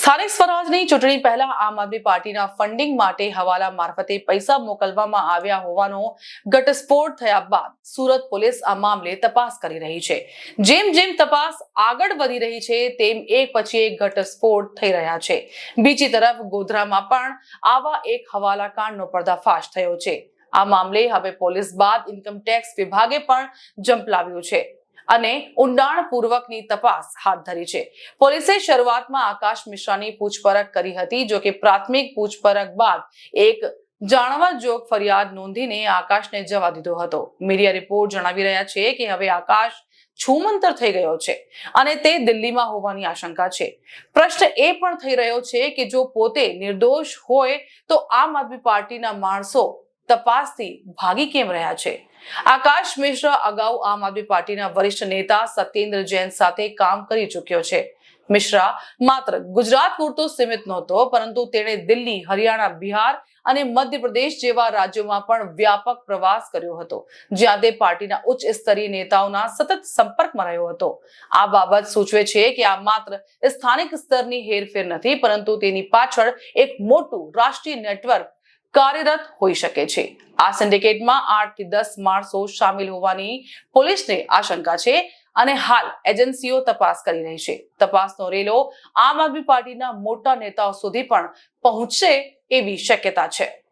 સ્થાનિક સ્વરાજની ચૂંટણી પહેલા આમ આદમી પાર્ટીના ફંડિંગ માટે હવાલા મારફતે પૈસા મોકલવામાં આવ્યા હોવાનો ઘટસ્ફોટ થયા બાદ સુરત પોલીસ આ મામલે તપાસ કરી રહી છે। જેમ જેમ તપાસ આગળ વધી રહી છે તેમ એક પછી એક ઘટસ્ફોટ થઈ રહ્યા છે। બીજી તરફ ગોધરામાં પણ આવા એક હવાલા કાંડનો પર્દાફાશ થયો છે। આ મામલે હવે પોલીસ બાદ ઇન્કમ ટેક્સ વિભાગે પણ ઝંપલાવ્યું છે અને ઊંડાણપૂર્વકની તપાસ હાથ ધરી છે। પોલીસે શરૂઆતમાં આકાશ મિશ્રાની પૂછપરછ કરી હતી, જો કે પ્રાથમિક પૂછપરછ બાદ એક જાણવાજોગ ફરિયાદ નોંધીને આકાશને જવા દીધો હતો। મીડિયા રિપોર્ટ જણાવી રહ્યા છે કે હવે આકાશ છૂમંતર થઈ ગયો છે અને તે દિલ્હીમાં હોવાની આશંકા છે। પ્રશ્ન એ પણ થઈ રહ્યો છે કે જો પોતે નિર્દોષ હોય તો આમ આદમી પાર્ટીના માણસો તપાસથી ભાગી કેમ રહ્યા છે? આકાશ મિશ્રા અગાઉ આમ આદમી પાર્ટીના વરિષ્ઠ નેતા સત્યેન્દ્ર જૈન સાથે કામ કરી ચૂક્યો છે। મિશ્રા માત્ર ગુજરાત પૂરતો સીમિત નહોતો, પરંતુ તેણે દિલ્હી, હરિયાણા, બિહાર અને મધ્યપ્રદેશ જેવા રાજ્યોમાં પણ વ્યાપક પ્રવાસ કર્યો હતો, જ્યાં તે પાર્ટીના ઉચ્ચ સ્તરીય નેતાઓના સતત સંપર્કમાં રહ્યો હતો। આ બાબત સૂચવે છે કે આ માત્ર સ્થાનિક સ્તરની હેરફેર નથી, પરંતુ તેની પાછળ એક મોટું રાષ્ટ્રીય નેટવર્ક કાર્યરત હોઈ શકે છે। આ સિન્ડિકેટમાં 8 થી 10 માણસો શામિલ હોવાની પોલીસને આશંકા છે અને હાલ એજન્સીઓ તપાસ કરી રહી છે। તપાસનો રેલો આમ આદમી પાર્ટીના મોટા નેતાઓ સુધી પણ પહોંચશે એવી શક્યતા છે।